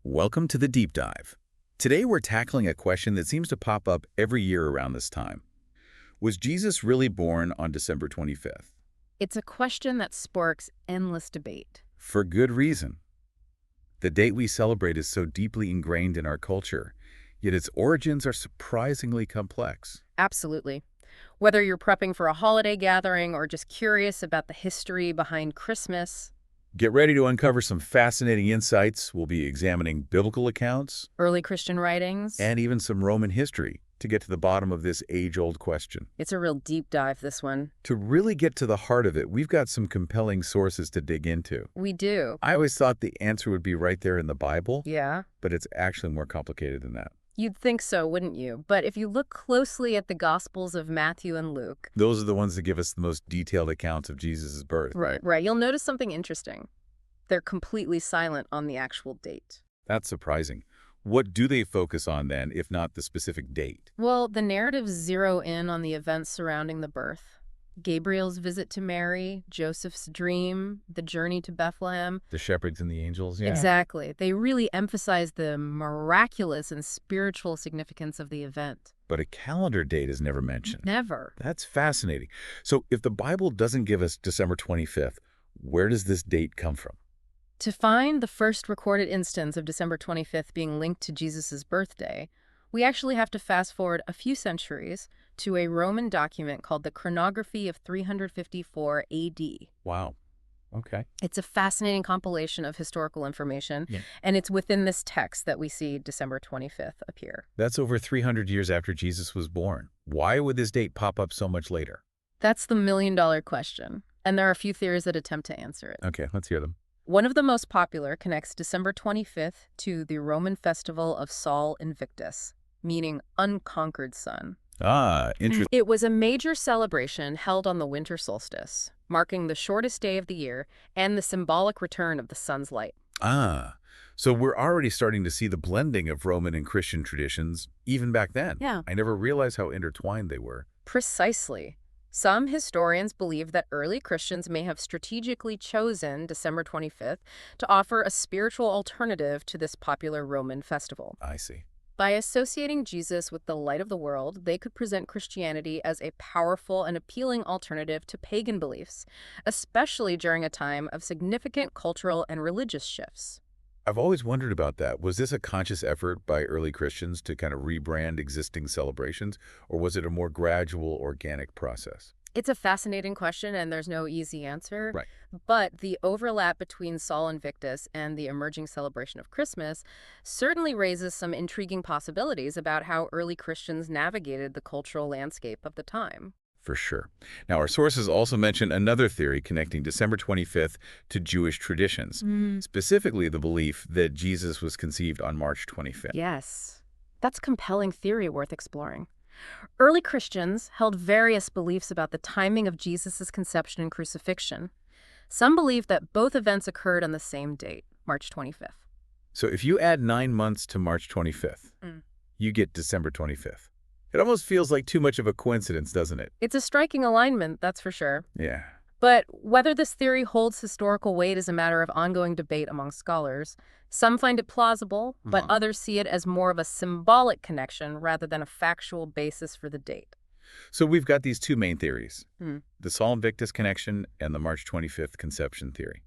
Welcome to the Deep Dive. Today we're tackling a question that seems to pop up every year around this time. Was Jesus really born on December 25th? It's a question that sparks endless debate. For good reason. The date we celebrate is so deeply ingrained in our culture, yet its origins are surprisingly complex. Absolutely. Whether you're prepping for a holiday gathering or just curious about the history behind Christmas, Get ready to uncover some fascinating insights. We'll be examining biblical accounts early Christian writings, and even some Roman history to get to the bottom of this age-old question. it's a real deep dive, this one. To really get to the heart of it, we've got some compelling sources to dig into. We do. I always thought the answer would be right there in the Bible, Yeah. but it's actually more complicated than that. You'd think so, wouldn't you? But if you look closely at the Gospels of Matthew and Luke, Those are the ones that give us the most detailed accounts of Jesus' birth. right, you'll notice something interesting. They're completely silent on the actual date. That's surprising. What do they focus on then, if not the specific date? Well, the narratives zero in on the events surrounding the birth. Gabriel's visit to Mary, Joseph's dream, the journey to Bethlehem. The shepherds and the angels? Yeah. Exactly. They really emphasize the miraculous and spiritual significance of the event. But a calendar date is never mentioned. Never. That's fascinating. So if the Bible doesn't give us December 25th, where does this date come from? To find the first recorded instance of December 25th being linked to Jesus' birthday, we actually have to fast forward a few centuries to a Roman document called the Chronography of 354 AD. Wow. Okay. It's a fascinating compilation of historical information, Yeah. and it's within this text that we see December 25th appear. That's over 300 years after Jesus was born. Why would this date pop up so much later? That's the million-dollar question, and there are a few theories that attempt to answer it. Okay, let's hear them. One of the most popular connects December 25th to the Roman festival of Sol Invictus, meaning unconquered sun. Ah, interesting. It was a major celebration held on the winter solstice, marking the shortest day of the year and the symbolic return of the sun's light. Ah, so we're already starting to see the blending of Roman and Christian traditions even back then. Yeah. I never realized how intertwined they were. Precisely. Some historians believe that early Christians may have strategically chosen December 25th to offer a spiritual alternative to this popular Roman festival. I see. By associating Jesus with the light of the world, they could present Christianity as a powerful and appealing alternative to pagan beliefs, especially during a time of significant cultural and religious shifts. I've always wondered about that. Was this a conscious effort by early Christians to kind of rebrand existing celebrations, or was it a more gradual, organic process? It's a fascinating question, and there's no easy answer. Right. But the overlap between Sol Invictus and the emerging celebration of Christmas certainly raises some intriguing possibilities about how early Christians navigated the cultural landscape of the time. For sure. Now, our sources also mention another theory connecting December 25th to Jewish traditions, specifically the belief that Jesus was conceived on March 25th. Yes, that's a compelling theory worth exploring. Early Christians held various beliefs about the timing of Jesus' conception and crucifixion. Some believe that both events occurred on the same date, March 25th. So if you add 9 months to March 25th, you get December 25th. It almost feels like too much of a coincidence, doesn't it? It's a striking alignment, that's for sure. Yeah. But whether this theory holds historical weight is a matter of ongoing debate among scholars. Some find it plausible, but others see it as more of a symbolic connection rather than a factual basis for the date. So we've got these two main theories, the Sol Invictus connection and the March 25th conception theory.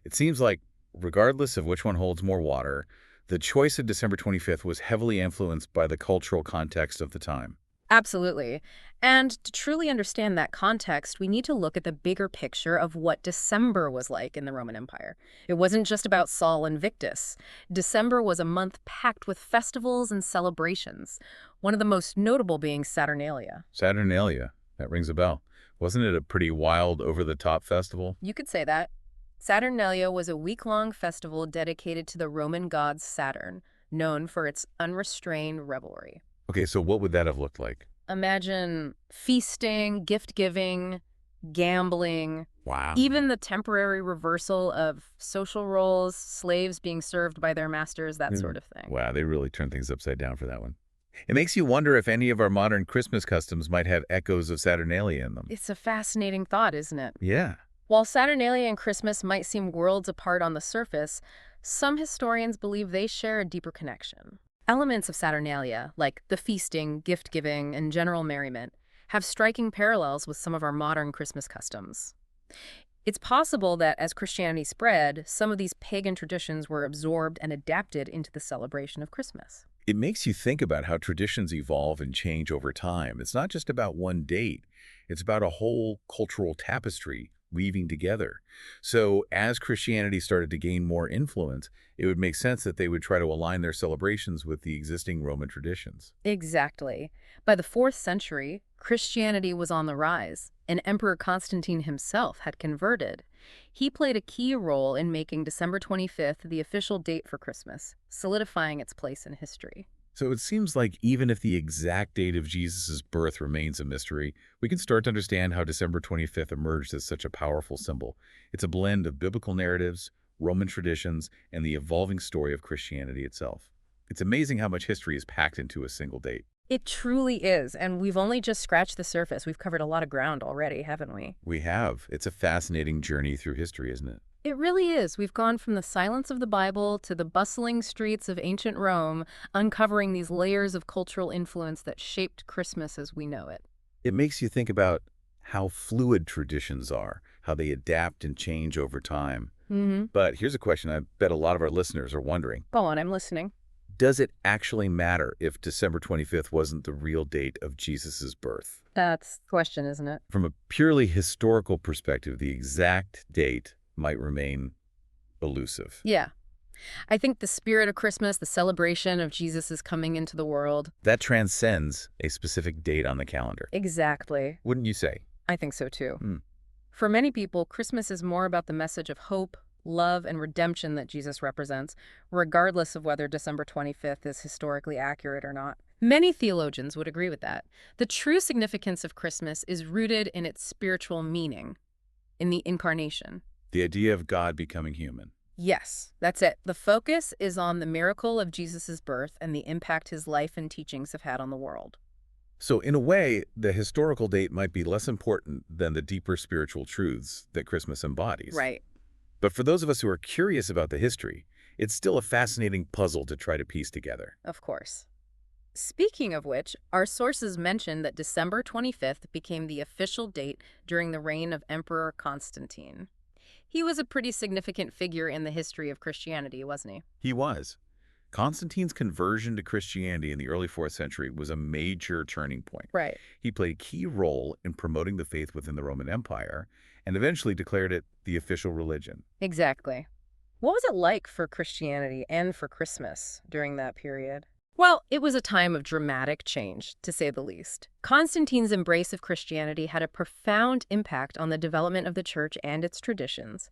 It seems like, regardless of which one holds more water, the choice of December 25th was heavily influenced by the cultural context of the time. Absolutely. And to truly understand that context, we need to look at the bigger picture of what December was like in the Roman Empire. It wasn't just about Sol Invictus. December was a month packed with festivals and celebrations, one of the most notable being Saturnalia. Saturnalia, that rings a bell. Wasn't it a pretty wild, over-the-top festival? You could say that. Saturnalia was a week-long festival dedicated to the Roman god Saturn, known for its unrestrained revelry. Okay, so what would that have looked like? Imagine feasting, gift-giving, gambling, Wow. even the temporary reversal of social roles, slaves being served by their masters, that sort of thing. Wow, they really turned things upside down for that one. It makes you wonder if any of our modern Christmas customs might have echoes of Saturnalia in them. It's a fascinating thought, isn't it? Yeah. While Saturnalia and Christmas might seem worlds apart on the surface, some historians believe they share a deeper connection. Elements of Saturnalia, like the feasting, gift-giving, and general merriment, have striking parallels with some of our modern Christmas customs. It's possible that as Christianity spread, some of these pagan traditions were absorbed and adapted into the celebration of Christmas. It makes you think about how traditions evolve and change over time. It's not just about one date. It's about a whole cultural tapestry weaving together. So as Christianity started to gain more influence, it would make sense that they would try to align their celebrations with the existing Roman traditions. Exactly. By the 4th century, Christianity was on the rise, and Emperor Constantine himself had converted. He played a key role in making December 25th the official date for Christmas, solidifying its place in history. So it seems like even if the exact date of Jesus' birth remains a mystery, we can start to understand how December 25th emerged as such a powerful symbol. It's a blend of biblical narratives, Roman traditions, and the evolving story of Christianity itself. It's amazing how much history is packed into a single date. It truly is, and we've only just scratched the surface. We've covered a lot of ground already, haven't we? We have. It's a fascinating journey through history, isn't it? It really is. We've gone from the silence of the Bible to the bustling streets of ancient Rome, uncovering these layers of cultural influence that shaped Christmas as we know it. It makes you think about how fluid traditions are, how they adapt and change over time. But here's a question I bet a lot of our listeners are wondering. Go on, I'm listening. Does it actually matter if December 25th wasn't the real date of Jesus' birth? That's the question, isn't it? From a purely historical perspective, the exact date might remain elusive. Yeah. I think the spirit of Christmas, the celebration of Jesus' coming into the world. That transcends a specific date on the calendar. Exactly. Wouldn't you say? I think so too. For many people, Christmas is more about the message of hope, love, and redemption that Jesus represents, regardless of whether December 25th is historically accurate or not. Many theologians would agree with that. The true significance of Christmas is rooted in its spiritual meaning, in the incarnation. The idea of God becoming human. Yes, that's it. The focus is on the miracle of Jesus' birth and the impact his life and teachings have had on the world. So in a way, the historical date might be less important than the deeper spiritual truths that Christmas embodies. Right. But for those of us who are curious about the history, it's still a fascinating puzzle to try to piece together. Of course. Speaking of which, our sources mention that December 25th became the official date during the reign of Emperor Constantine. He was a pretty significant figure in the history of Christianity, wasn't he? He was. Constantine's conversion to Christianity in the early 4th century was a major turning point. Right. He played a key role in promoting the faith within the Roman Empire and eventually declared it the official religion. Exactly. What was it like for Christianity and for Christmas during that period? Well, it was a time of dramatic change, to say the least. Constantine's embrace of Christianity had a profound impact on the development of the church and its traditions.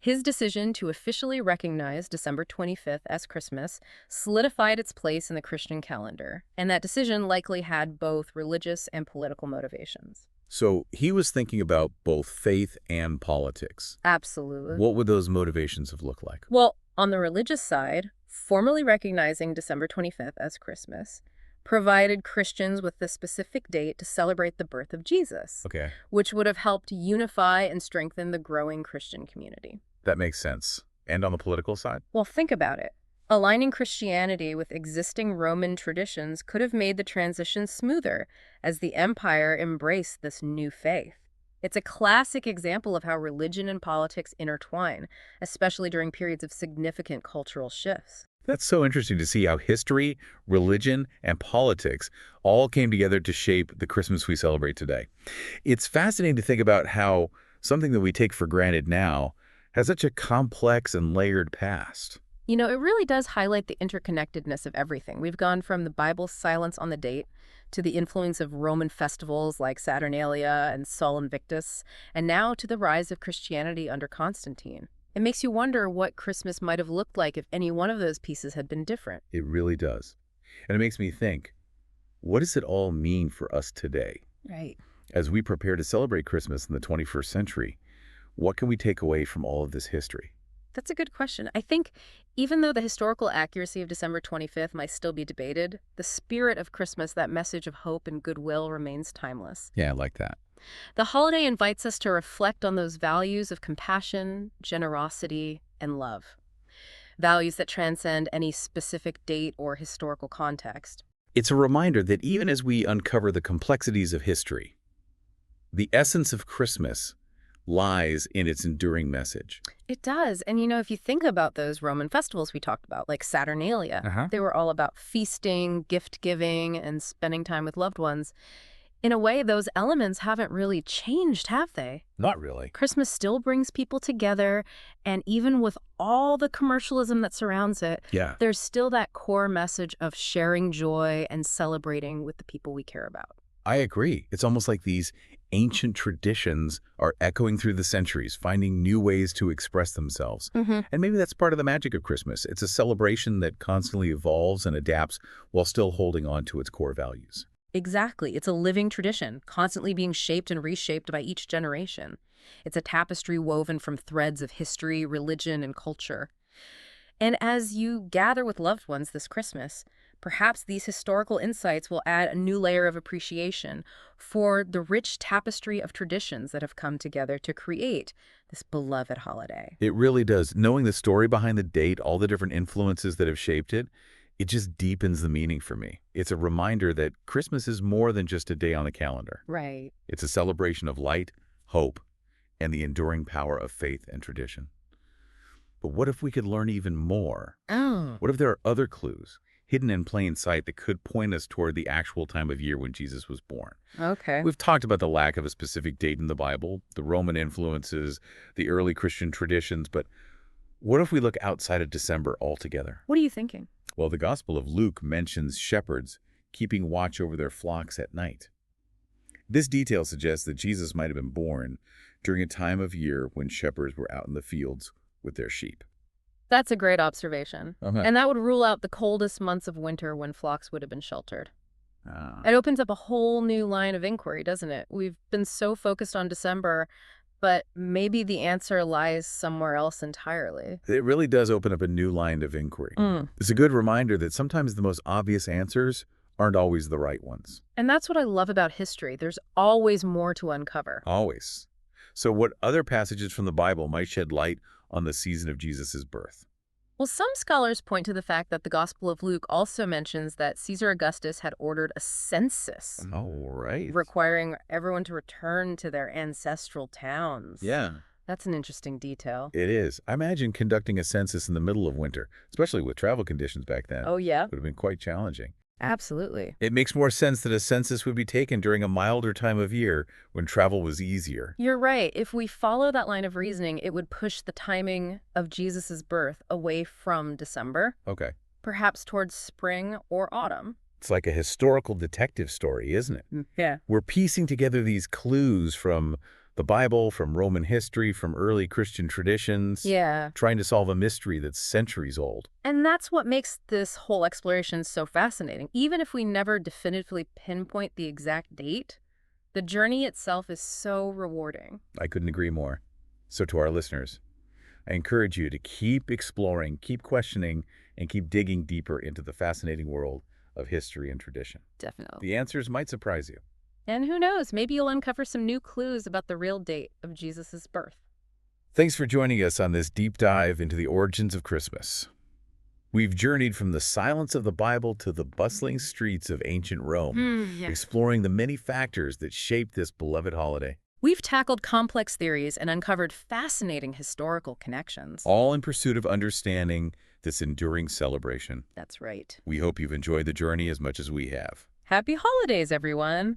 His decision to officially recognize December 25th as Christmas solidified its place in the Christian calendar, and that decision likely had both religious and political motivations. So he was thinking about both faith and politics. Absolutely. What would those motivations have looked like? Well, on the religious side, formally recognizing December 25th as Christmas provided Christians with the specific date to celebrate the birth of Jesus, Okay, which would have helped unify and strengthen the growing Christian community. that makes sense. And on the political side? Well, think about it. Aligning Christianity with existing Roman traditions could have made the transition smoother as the empire embraced this new faith. It's a classic example of how religion and politics intertwine, especially during periods of significant cultural shifts. That's so interesting to see how history, religion, and politics all came together to shape the Christmas we celebrate today. It's fascinating to think about how something that we take for granted now has such a complex and layered past. You know, it really does highlight the interconnectedness of everything. We've gone from the Bible's silence on the date to the influence of Roman festivals like Saturnalia and Sol Invictus, and now to the rise of Christianity under Constantine. It makes you wonder what Christmas might have looked like if any one of those pieces had been different. It really does. And it makes me think, what does it all mean for us today? Right. As we prepare to celebrate Christmas in the 21st century, what can we take away from all of this history? That's a good question. I think even though the historical accuracy of December 25th might still be debated, the spirit of Christmas, that message of hope and goodwill, remains timeless. Yeah, I like that. The holiday invites us to reflect on those values of compassion, generosity, and love. Values that transcend any specific date or historical context. It's a reminder that even as we uncover the complexities of history, the essence of Christmas lies in its enduring message. It does. And if you think about those Roman festivals we talked about, like Saturnalia, they were all about feasting, gift-giving, and spending time with loved ones. In a way, those elements haven't really changed, have they? Not really. Christmas still brings people together, and even with all the commercialism that surrounds it, Yeah. there's still that core message of sharing joy and celebrating with the people we care about. I agree. It's almost like these ancient traditions are echoing through the centuries, finding new ways to express themselves. And maybe that's part of the magic of Christmas. It's a celebration that constantly evolves and adapts while still holding on to its core values. Exactly. It's a living tradition, constantly being shaped and reshaped by each generation. It's a tapestry woven from threads of history, religion, and culture. And as you gather with loved ones this Christmas, perhaps these historical insights will add a new layer of appreciation for the rich tapestry of traditions that have come together to create this beloved holiday. It really does. Knowing the story behind the date, all the different influences that have shaped it, it just deepens the meaning for me. It's a reminder that Christmas is more than just a day on the calendar. Right. It's a celebration of light, hope, and the enduring power of faith and tradition. But what if we could learn even more? Oh. What if there are other clues hidden in plain sight that could point us toward the actual time of year when Jesus was born? Okay. We've talked about the lack of a specific date in the Bible, the Roman influences, the early Christian traditions, but what if we look outside of December altogether? What are you thinking? Well, the Gospel of Luke mentions shepherds keeping watch over their flocks at night. This detail suggests that Jesus might have been born during a time of year when shepherds were out in the fields with their sheep. That's a great observation. Okay. And that would rule out the coldest months of winter when flocks would have been sheltered. Ah. It opens up a whole new line of inquiry, doesn't it? We've been so focused on December, but maybe the answer lies somewhere else entirely. It really does open up a new line of inquiry. It's a good reminder that sometimes the most obvious answers aren't always the right ones. And that's what I love about history. There's always more to uncover. Always. So what other passages from the Bible might shed light on the season of Jesus' birth? Well, some scholars point to the fact that the Gospel of Luke also mentions that Caesar Augustus had ordered a census, Oh, right. requiring everyone to return to their ancestral towns. Yeah, That's an interesting detail. it is. I imagine conducting a census in the middle of winter, especially with travel conditions back then, Oh, yeah? would have been quite challenging. Absolutely. It makes more sense that a census would be taken during a milder time of year when travel was easier. You're right. If we follow that line of reasoning, it would push the timing of Jesus' birth away from December, Okay. perhaps towards spring or autumn. It's like a historical detective story, isn't it? Yeah. We're piecing together these clues from the Bible, from Roman history, from early Christian traditions, Yeah. trying to solve a mystery that's centuries old. And that's what makes this whole exploration so fascinating. Even if we never definitively pinpoint the exact date, the journey itself is so rewarding. I couldn't agree more. So to our listeners, I encourage you to keep exploring, keep questioning, and keep digging deeper into the fascinating world of history and tradition. Definitely. The answers might surprise you. And who knows, maybe you'll uncover some new clues about the real date of Jesus' birth. Thanks for joining us on this deep dive into the origins of Christmas. We've journeyed from the silence of the Bible to the bustling streets of ancient Rome, exploring the many factors that shape this beloved holiday, We've tackled complex theories and uncovered fascinating historical connections. all in pursuit of understanding this enduring celebration. That's right. We hope you've enjoyed the journey as much as we have. Happy holidays, everyone!